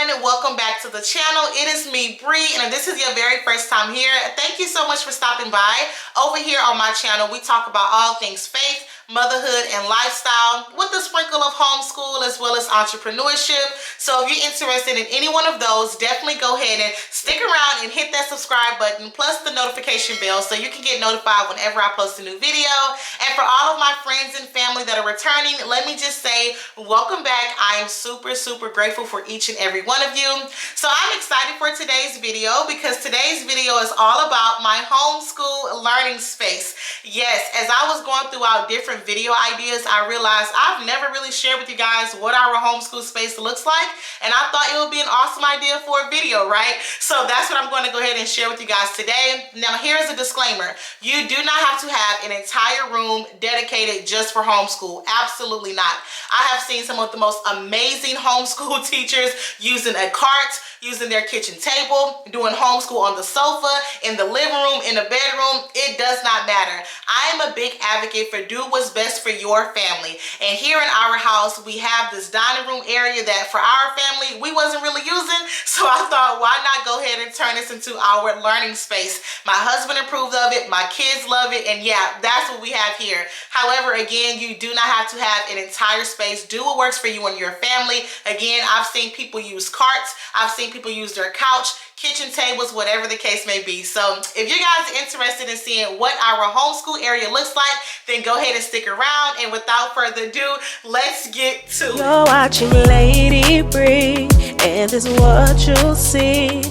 everyone, welcome back to the channel. It is me, Brii, and if this is your very first time here, thank you so much for stopping by. Over here on my channel, we talk about all things faith, motherhood, and lifestyle with a sprinkle of homeschool as well as entrepreneurship. So if you're interested in any one of those, definitely go ahead and stick around and hit that subscribe button plus the notification bell so you can get notified whenever I post a new video. And for all of my friends and family that are returning, let me just say welcome back. I am super grateful for each and every one of you. So I'm excited for today's video because today's video is all about my homeschool learning space. Yes, as I was going through our different video ideas, I realized I've never really shared with you guys what our homeschool space looks like, and I thought it would be an awesome idea for a video, right? So that's what I'm going to go ahead and share with you guys today. Now here's a disclaimer. You do not have to have an entire room dedicated just for homeschool. Absolutely not. I have seen some of the most amazing homeschool teachers using a cart, using their kitchen table, doing homeschool on the sofa, in the living room, in the bedroom. It does not matter. I am a big advocate for do what's best for your family. And here in our house, we have this dining room area that for our family, we wasn't really using. So I thought, why not go ahead and turn this into our learning space? My husband approved of it. My kids love it. And yeah, that's what we have here. However, again, you do not have to have an entire space. Do what works for you and your family. Again, I've seen people use carts. I've seen people use their couch, kitchen tables, whatever the case may be. So if you guys are interested in seeing what our homeschool area looks like, then go ahead and stick around. And without further ado, let's get to it. You're watching Lady Brii, and this is what you'll see.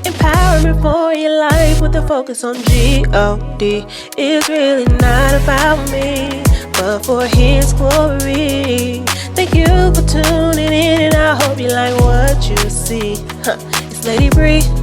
Empowerment for your life with a focus on G-O-D. It's really not about me, but for His glory. Thank you for tuning in, and I hope you like what you see. It's Lady Brii.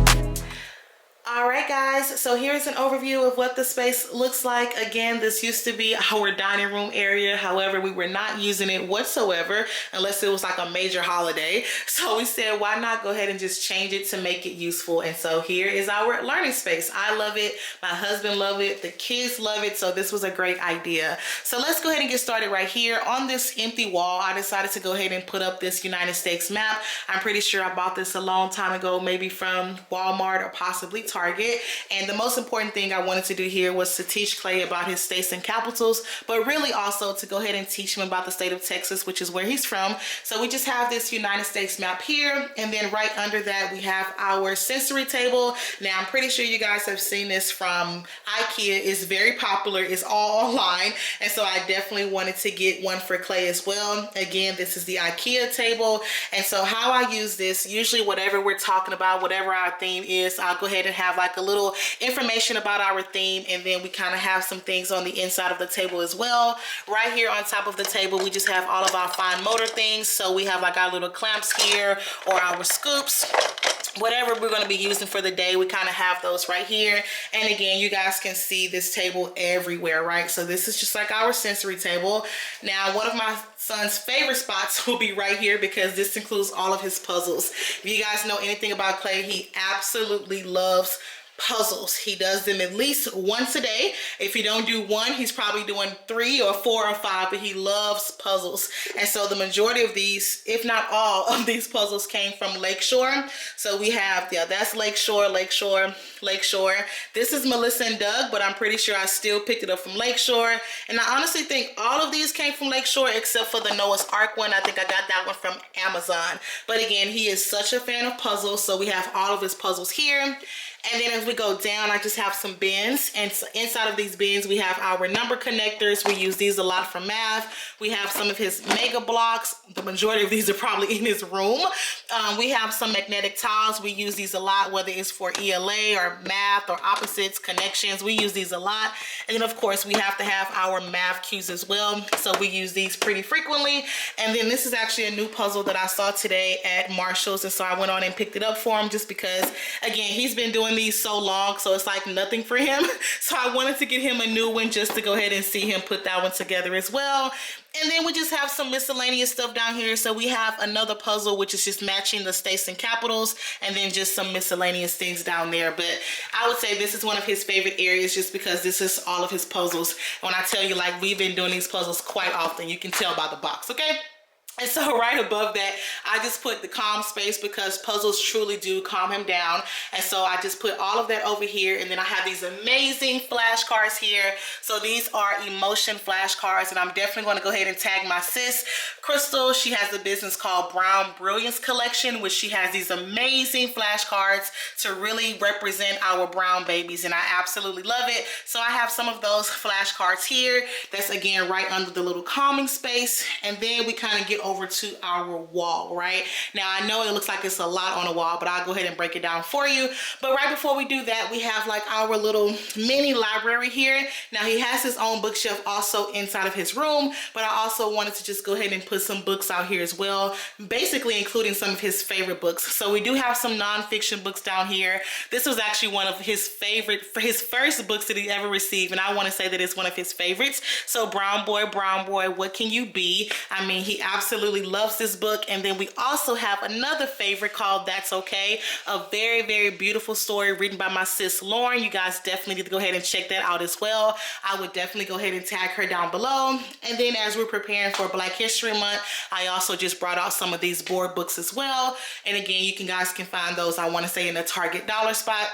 Alright guys, so here's an overview of what the space looks like. Again, this used to be our dining room area. However, we were not using it whatsoever unless it was like a major holiday. So we said, why not go ahead and just change it to make it useful? And so here is our learning space. I love it. My husband loves it. The kids love it. So this was a great idea. So let's go ahead and get started right here. On this empty wall, I decided to go ahead and put up this United States map. I'm pretty sure I bought this a long time ago, maybe from Walmart or possibly Target. And the most important thing I wanted to do here was to teach Clay about his states and capitals, but really also to go ahead and teach him about the state of Texas, which is where he's from. So we just have this United States map here, and then right under that we have our sensory table. Now I'm pretty sure you guys have seen this from IKEA. It's very popular. It's all online, and so I definitely wanted to get one for Clay as well. Again, this is the IKEA table, and so how I use this, usually whatever we're talking about, whatever our theme is, I'll go ahead and have like a little information about our theme, and then we kind of have some things on the inside of the table as well. Right here on top of the table, we just have all of our fine motor things. So we have like our little clamps here, or our scoops, whatever we're going to be using for the day. We kind of have those right here. And again, you guys can see this table everywhere, right? So this is just like our sensory table. Now, one of my son's favorite spots will be right here because this includes all of his puzzles. If you guys know anything about Clay, he absolutely loves puzzles. He does them at least once a day. If he don't do one, he's probably doing 3 or 4 or 5, but he loves puzzles. And so the majority of these, if not all of these puzzles, came from Lakeshore. So we have, yeah, that's Lakeshore. This is Melissa and Doug, but I'm pretty sure I still picked it up from Lakeshore. And I honestly think all of these came from Lakeshore except for the Noah's Ark one. I think I got that one from Amazon. But again, he is such a fan of puzzles, so we have all of his puzzles here. And then as we go down, I just have some bins, and so inside of these bins we have our number connectors. We use these a lot for math. We have some of his mega blocks. The majority of these are probably in his room. We have some magnetic tiles. We use these a lot, whether it's for ELA or math or opposites, connections. We use these a lot. And then of course we have to have our math cues as well, so we use these pretty frequently. And then this is actually a new puzzle that I saw today at Marshall's, and so I went on and picked it up for him just because, again, he's been doing these so long, so it's like nothing for him. So I wanted to get him a new one just to go ahead and see him put that one together as well. And then we just have some miscellaneous stuff down here. So we have another puzzle which is just matching the states and capitals, and then just some miscellaneous things down there. But I would say this is one of his favorite areas just because this is all of his puzzles. When I tell you, like, we've been doing these puzzles quite often, you can tell by the box, okay? And so right above that, I just put the calm space because puzzles truly do calm him down. And so I just put all of that over here. And then I have these amazing flashcards here. So these are emotion flashcards, and I'm definitely going to go ahead and tag my sis, Crystal. She has a business called Brown Brilliance Collection, which she has these amazing flashcards to really represent our brown babies. And I absolutely love it. So I have some of those flashcards here. That's again right under the little calming space. And then we kind of get over to our wall. Right now, I know it looks like it's a lot on the wall, but I'll go ahead and break it down for you. But right before we do that, we have like our little mini library here. Now he has his own bookshelf also inside of his room, but I also wanted to just go ahead and put some books out here as well, basically including some of his favorite books. So we do have some nonfiction books down here. This was actually one of his his first books that he ever received, and I want to say that it's one of his favorites. So Brown Boy, What Can You Be? I mean, he absolutely loves this book. And then we also have another favorite called That's Okay, a very, very beautiful story written by my sis Lauren. You guys definitely need to go ahead and check that out as well. I would definitely go ahead and tag her down below. And then as we're preparing for Black History Month, I also just brought out some of these board books as well. And again, you guys can find those, I want to say, in the Target dollar spot.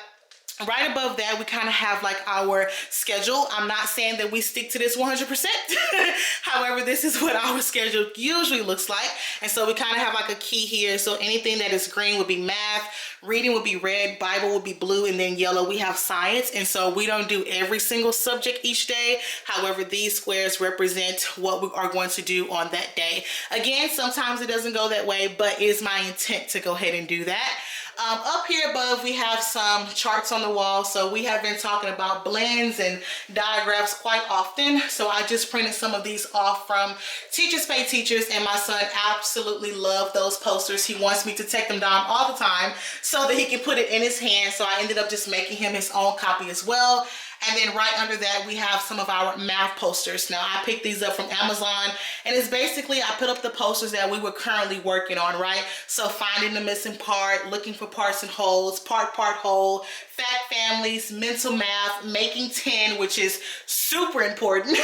Right above that, we kind of have like our schedule. I'm not saying that we stick to this 100%. However, this is what our schedule usually looks like. And so we kind of have like a key here. So anything that is green would be math, reading would be red, Bible would be blue, and then yellow we have science. And so we don't do every single subject each day. However, these squares represent what we are going to do on that day. Again, sometimes it doesn't go that way, but it is my intent to go ahead and do that. Up here above, we have some charts on the wall. So we have been talking about blends and diagrams quite often. So I just printed some of these off from Teachers Pay Teachers, and my son absolutely loved those posters. He wants me to take them down all the time so that he can put it in his hand. So I ended up just making him his own copy as well. And then right under that, we have some of our math posters. Now, I picked these up from Amazon, and it's basically, I put up the posters that we were currently working on, right? So finding the missing part, looking for parts and wholes, part, whole, fact families, mental math, making 10, which is super important.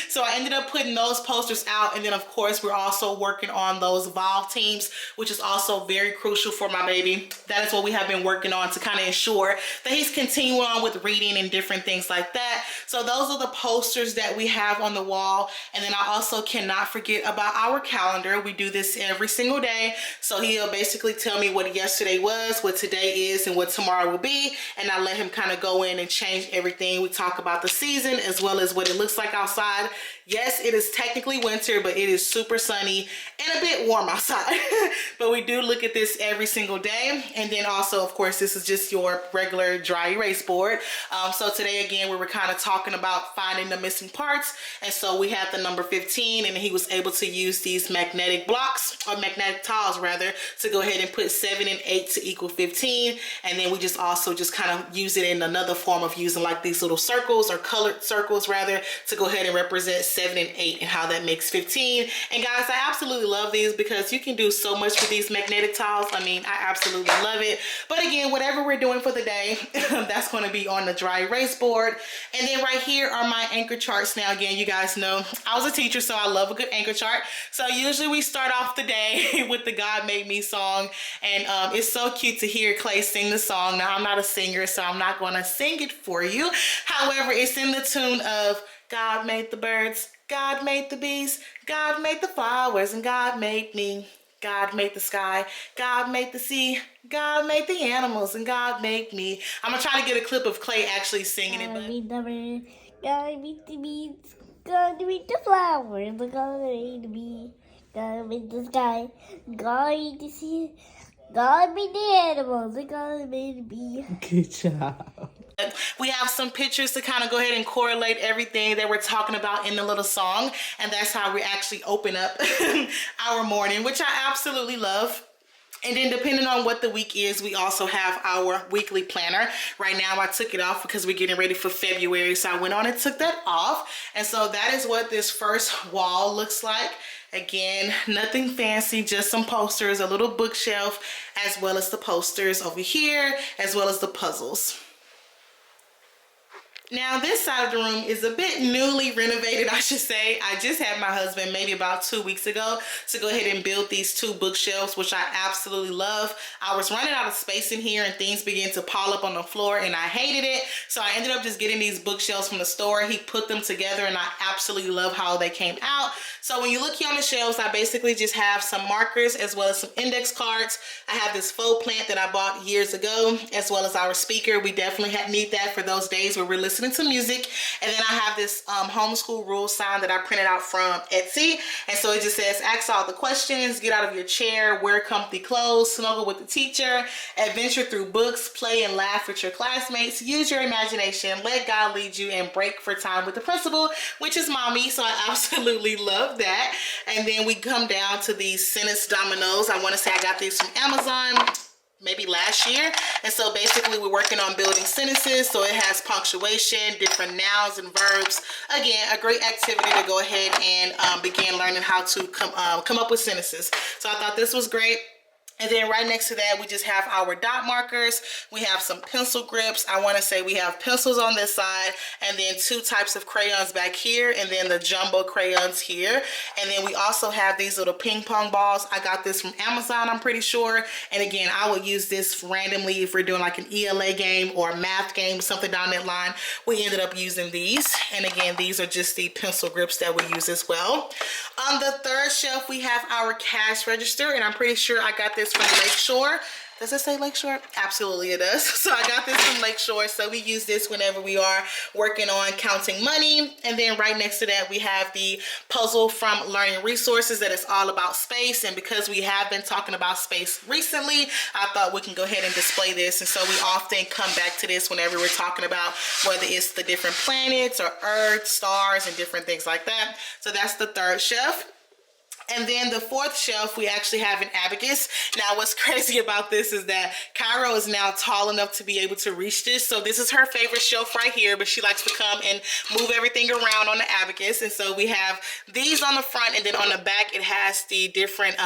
So I ended up putting those posters out. And then of course, we're also working on those vol teams, which is also very crucial for my baby. That is what we have been working on to kind of ensure that he's continuing on with reading and different things like that. So those are the posters that we have on the wall. And then I also cannot forget about our calendar. We do this every single day. So he'll basically tell me what yesterday was, what today is, and what tomorrow will be. And I let him kind of go in and change everything. We talk about the season as well as what it looks like outside. Yes, it is technically winter, but it is super sunny and a bit warm outside. But we do look at this every single day. And then also, of course, this is just your regular dry erase board. So today, again, we were kind of talking about finding the missing parts. And so we had the number 15, and he was able to use these magnetic blocks, or magnetic tiles rather, to go ahead and put 7 and 8 to equal 15. And then we just also just kind of use it in another form of using like these little circles, or colored circles rather, to go ahead and represent 7 and 8 and how that makes 15. And guys, I absolutely love these because you can do so much with these magnetic tiles. I mean, I absolutely love it. But again, whatever we're doing for the day, that's going to be on the dry erase board. And then right here are my anchor charts. Now, again, you guys know I was a teacher, so I love a good anchor chart. So usually we start off the day with the God Made Me song. And it's so cute to hear Clay sing the song. Now, I'm not a singer, so I'm not going to sing it for you. However, it's in the tune of God made the birds, God made the bees, God made the flowers, and God made me. God made the sky, God made the sea, God made the animals, and God made me. I'm gonna try to get a clip of Clay actually singing it. God made the birds, God made the bees, God made the flowers, and God made me. God made the sky, God made the sea, God made the animals, and God made me. Good job. We have some pictures to kind of go ahead and correlate everything that we're talking about in the little song. And that's how we actually open up our morning, which I absolutely love. And then depending on what the week is, we also have our weekly planner. Right now I took it off because we're getting ready for February. So I went on and took that off. And so that is what this first wall looks like. Again, nothing fancy, just some posters, a little bookshelf, as well as the posters over here, as well as the puzzles. Now this side of the room is a bit newly renovated, I should say. I just had my husband maybe about 2 weeks ago to go ahead and build these 2 bookshelves, which I absolutely love. I was running out of space in here and things began to pile up on the floor and I hated it. So I ended up just getting these bookshelves from the store. He put them together and I absolutely love how they came out. So when you look here on the shelves, I basically just have some markers as well as some index cards. I have this faux plant that I bought years ago, as well as our speaker. We definitely need that for those days where we're listening to music. And then I have this homeschool rule sign that I printed out from Etsy. And so it just says, ask all the questions, get out of your chair, wear comfy clothes, snuggle with the teacher, adventure through books, play and laugh with your classmates, use your imagination, let God lead you, and break for time with the principal, which is mommy. So I absolutely love that. And then we come down to these sentence dominoes. I want to say I got these from Amazon maybe last year. And so basically we're working on building sentences. So it has punctuation, different nouns and verbs. Again, a great activity to go ahead and begin learning how to come up with sentences. So I thought this was great. And then right next to that, we just have our dot markers. We have some pencil grips. I want to say we have pencils on this side, and then 2 types of crayons back here, and then the jumbo crayons here. And then we also have these little ping pong balls. I got this from Amazon, I'm pretty sure. And again, I would use this randomly if we're doing like an ELA game or a math game, something down that line. We ended up using these. And again, these are just the pencil grips that we use as well. On the 3rd shelf, we have our cash register, and I'm pretty sure I got this from Lakeshore. Does it say Lakeshore? Absolutely it does. So I got this from Lakeshore. So we use this whenever we are working on counting money. And then right next to that, we have the puzzle from Learning Resources that is all about space. And because we have been talking about space recently, I thought we can go ahead and display this. And so we often come back to this whenever we're talking about whether it's the different planets or Earth, stars, and different things like that. So that's the 3rd shelf. And then the 4th shelf, we actually have an abacus. Now, what's crazy about this is that Cairo is now tall enough to be able to reach this. So this is her favorite shelf right here, but she likes to come and move everything around on the abacus. And so we have these on the front, and then on the back, it has the different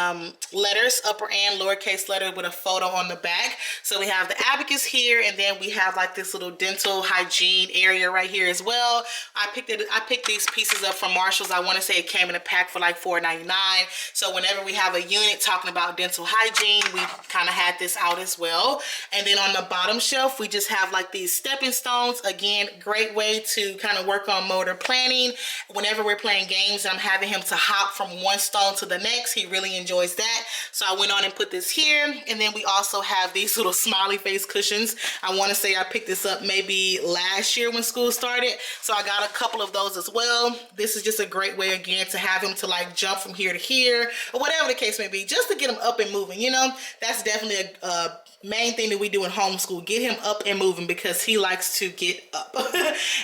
letters, upper and lowercase letter with a photo on the back. So we have the abacus here, and then we have like this little dental hygiene area right here as well. I picked these pieces up from Marshall's. I want to say it came in a pack for like $4.99. So whenever we have a unit talking about dental hygiene, we kind of had this out as well. And then on the bottom shelf, we just have like these stepping stones. Again, great way to kind of work on motor planning. Whenever we're playing games, I'm having him to hop from one stone to the next. He really enjoys that. So I went on and put this here. And then we also have these little smiley face cushions. I want to say I picked this up maybe last year when school started. So I got a couple of those as well. This is just a great way, again, to have him to like jump from here to here, or whatever the case may be, just to get him up and moving. You know, that's definitely a main thing that we do in homeschool, get him up and moving, because he likes to get up.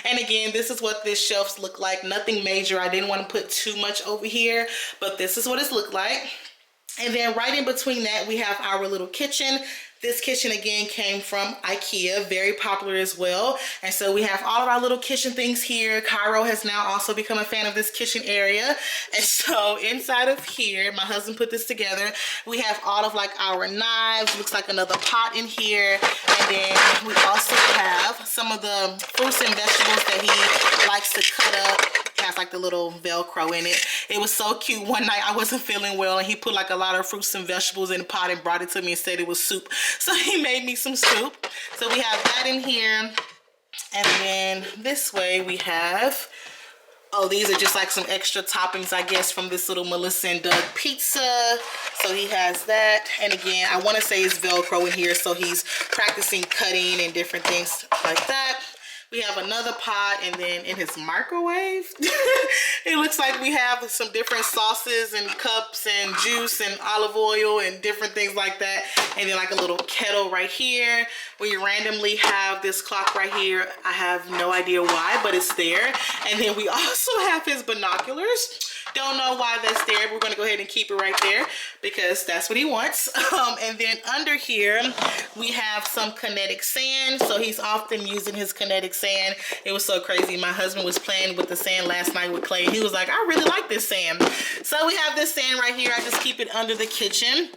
And again, this is what this shelves look like. Nothing major. I didn't want to put too much over here, but this is what it's looked like. And then right in between that, we have our little kitchen. This kitchen again came from IKEA, very popular as well. And so we have all of our little kitchen things here. Cairo has now also become a fan of this kitchen area. And so inside of here, my husband put this together. We have all of like our knives, looks like another pot in here. And then we also have some of the fruits and vegetables that he likes to cut up. It has like the little Velcro in it. It was so cute. One night I wasn't feeling well and he put like a lot of fruits and vegetables in the pot and brought it to me and said it was soup. So he made me some soup. So we have that in here. And then this way we have, oh, these are just like some extra toppings, I guess, from this little Melissa and Doug pizza. So he has that. And again, I want to say it's Velcro in here. So he's practicing cutting and different things like that. We have another pot, and then in his microwave, it looks like we have some different sauces and cups and juice and olive oil and different things like that. And then like a little kettle right here. We randomly have this clock right here. I have no idea why, but it's there. And then we also have his binoculars. Don't know why that's there. We're going to go ahead and keep it right there because that's what he wants. And then under here, we have some kinetic sand. So he's often using his kinetic sand. It was so crazy. My husband was playing with the sand last night with Clay. He was like, I really like this sand. So we have this sand right here. I just keep it under the kitchen.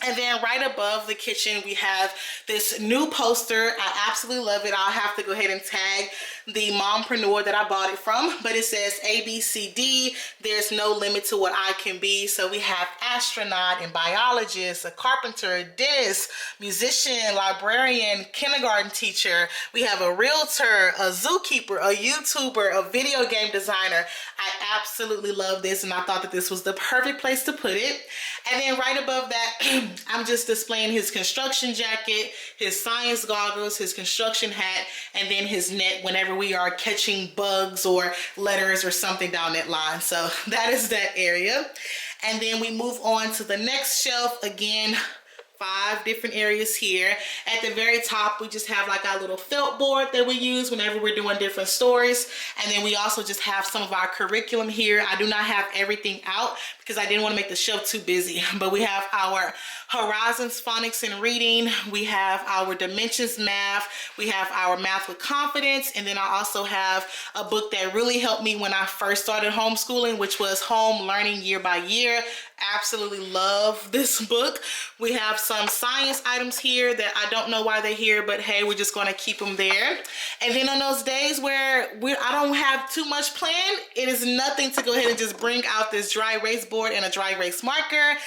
And then right above the kitchen, we have this new poster. I absolutely love it. I'll have to go ahead and tag the mompreneur that I bought it from, but it says ABCD. There's no limit to what I can be. So we have astronaut and biologist, a carpenter, a dentist, musician, librarian, kindergarten teacher. We have a realtor, a zookeeper, a YouTuber, a video game designer. I absolutely love this, and I thought that this was the perfect place to put it. And then right above that, I'm just displaying his construction jacket, his science goggles, his construction hat, and then his net whenever we are catching bugs or letters or something down that line. So that is that area. And then we move on to the next shelf. Again, 5 different areas here. At the very top, we just have like our little felt board that we use whenever we're doing different stories. And then we also just have some of our curriculum here. I do not have everything out because I didn't want to make the shelf too busy, but we have our Horizons Phonics and Reading. We have our Dimensions Math. We have our Math with Confidence. And then I also have a book that really helped me when I first started homeschooling, which was Home Learning Year by Year. Absolutely love this book. We have some science items here that I don't know why they're here, but hey, we're just going to keep them there. And then on those days where I don't have too much planned, it is nothing to go ahead and just bring out this dry erase board and a dry erase marker.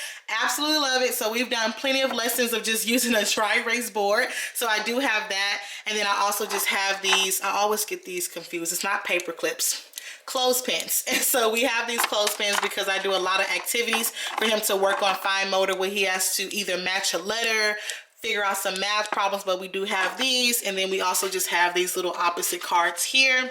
Absolutely love it. So we've done plenty of lessons of just using a dry erase board. So I do have that. And then I also just have these. I always get these confused. It's not paper clips. Clothespins. And so we have these clothespins because I do a lot of activities for him to work on fine motor where he has to either match a letter, figure out some math problems, but we do have these. And then we also just have these little opposite cards here.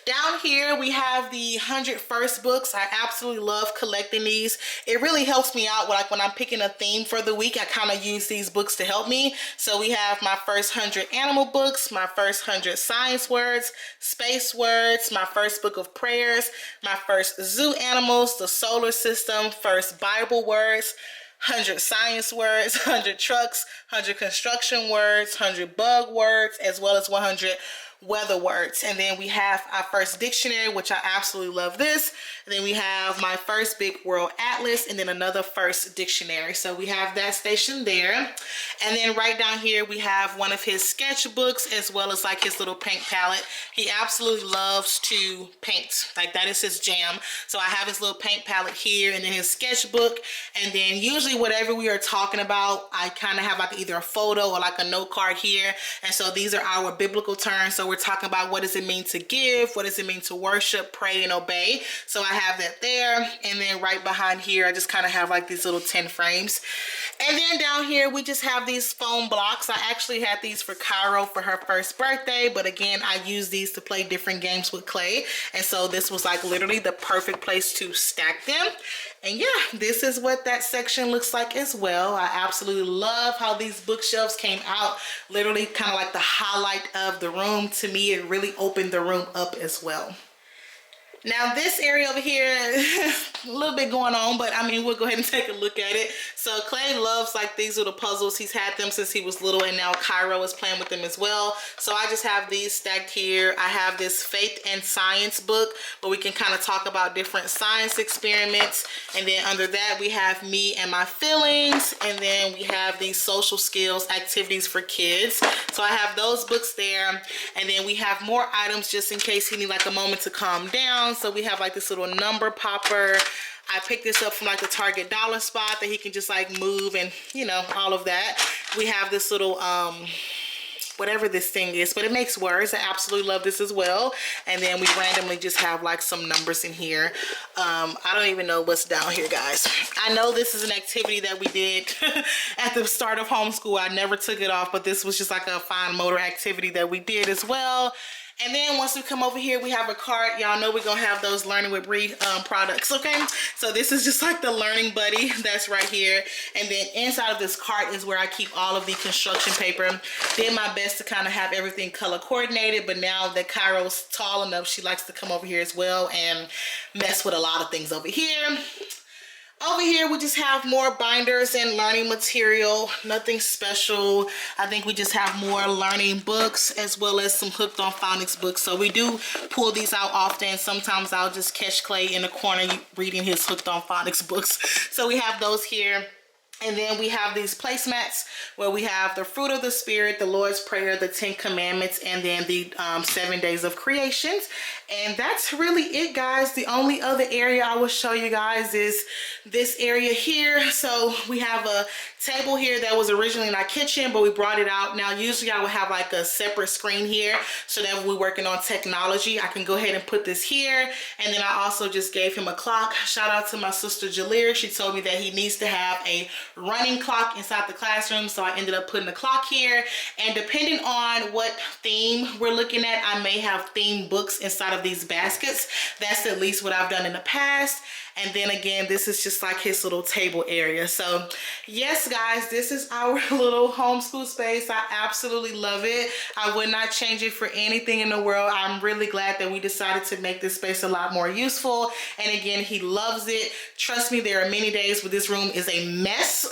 Down here, we have the 100 First books. I absolutely love collecting these. It really helps me out like when I'm picking a theme for the week. I kind of use these books to help me. So we have my first 100 animal books, my first 100 science words, space words, my first book of prayers, my first zoo animals, the solar system, first Bible words, 100 science words, 100 trucks, 100 construction words, 100 bug words, as well as 100 weather words. And then we have our first dictionary, which I absolutely love this. And then we have my first big world atlas, and then another first dictionary. So we have that station there. And then right down here we have one of his sketchbooks, as well as like his little paint palette. He absolutely loves to paint. Like that is his jam. So I have his little paint palette here, and then his sketchbook. And then usually whatever we are talking about, I kind of have like either a photo or like a note card here. And so these are our biblical terms. So we're talking about what does it mean to give, what does it mean to worship, pray, and obey. So I have that there. And then right behind here, I just kind of have like these little 10 frames. And then down here, we just have these foam blocks. I actually had these for Cairo for her first birthday, but again, I use these to play different games with clay. And so this was like literally the perfect place to stack them. And yeah, this is what that section looks like as well. I absolutely love how these bookshelves came out, literally kind of like the highlight of the room. To me, it really opened the room up as well. Now this area over here, a little bit going on, but I mean, we'll go ahead and take a look at it. So Clay loves like these little puzzles. He's had them since he was little, and now Cairo is playing with them as well. So I just have these stacked here. I have this faith and science book where we can kind of talk about different science experiments. And then under that, we have me and my feelings. And then we have these social skills activities for kids. So I have those books there. And then we have more items just in case he needs like a moment to calm down. So we have like this little number popper. I picked this up from like the Target dollar spot that he can just like move and, you know, all of that. We have this little, whatever this thing is, but it makes words. I absolutely love this as well. And then we randomly just have like some numbers in here. I don't even know what's down here, guys. I know this is an activity that we did at the start of homeschool. I never took it off, but this was just like a fine motor activity that we did as well. And then once we come over here, we have a cart. Y'all know we're going to have those Learning with Brii products, okay? So this is just like the Learning Buddy that's right here. And then inside of this cart is where I keep all of the construction paper. Did my best to kind of have everything color coordinated, but now that Cairo's tall enough, she likes to come over here as well and mess with a lot of things over here. Over here, we just have more binders and learning material. Nothing special. I think we just have more learning books as well as some Hooked on Phonics books. So we do pull these out often. Sometimes I'll just catch Clay in the corner reading his Hooked on Phonics books. So we have those here. And then we have these placemats where we have the fruit of the spirit, the Lord's Prayer, the 10 commandments, and then the 7 days of creations. And that's really it, guys. The only other area I will show you guys is this area here. So we have a table here that was originally in our kitchen, but we brought it out. Now, usually I would have like a separate screen here so that when we're working on technology, I can go ahead and put this here. And then I also just gave him a clock. Shout out to my sister Jalir. She told me that he needs to have a running clock inside the classroom, so I ended up putting the clock here. And depending on what theme we're looking at, I may have theme books inside of these baskets. That's at least what I've done in the past. And then again, this is just like his little table area. So yes, guys, this is our little homeschool space. I absolutely love it. I would not change it for anything in the world. I'm really glad that we decided to make this space a lot more useful. And again, he loves it. Trust me, there are many days where this room is a mess.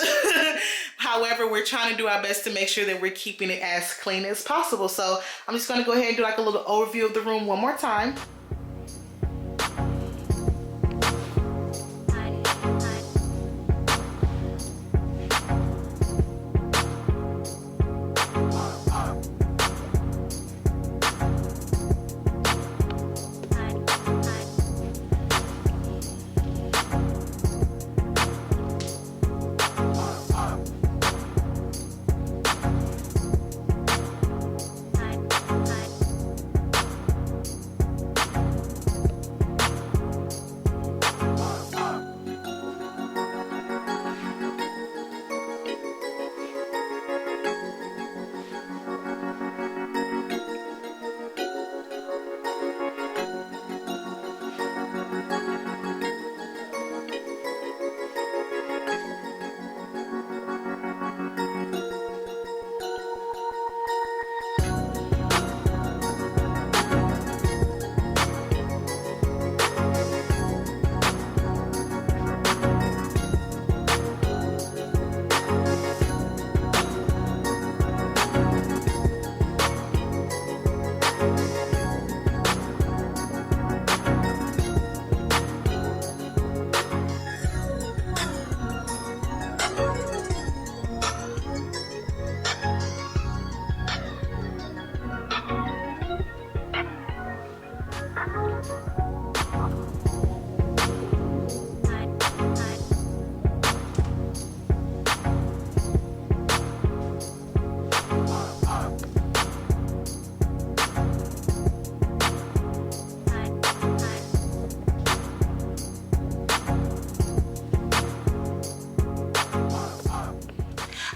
However, we're trying to do our best to make sure that we're keeping it as clean as possible. So I'm just going to go ahead and do like a little overview of the room one more time.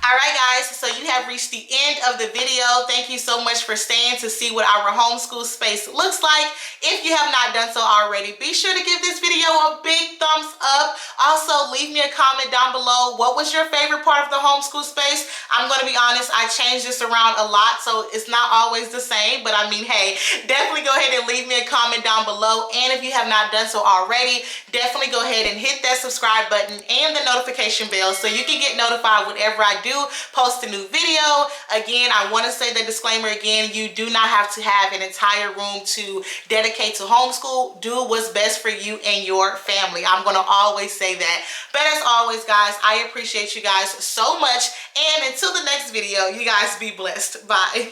Alright guys, so you have reached the end of the video. Thank you so much for staying to see what our homeschool space looks like. If you have not done so already, be sure to give this video a big thumbs up. Also, leave me a comment down below. What was your favorite part of the homeschool space? I'm going to be honest, I changed this around a lot, so it's not always the same. But I mean, hey, definitely go ahead and leave me a comment down below. And if you have not done so already, definitely go ahead and hit that subscribe button and the notification bell so you can get notified whenever I do post a new video. Again, I want to say the disclaimer again, you do not have to have an entire room to dedicate to homeschool. Do what's best for you and your family. I'm going to always say that. But as always, guys, I appreciate you guys so much. And until the next video, you guys be blessed. Bye.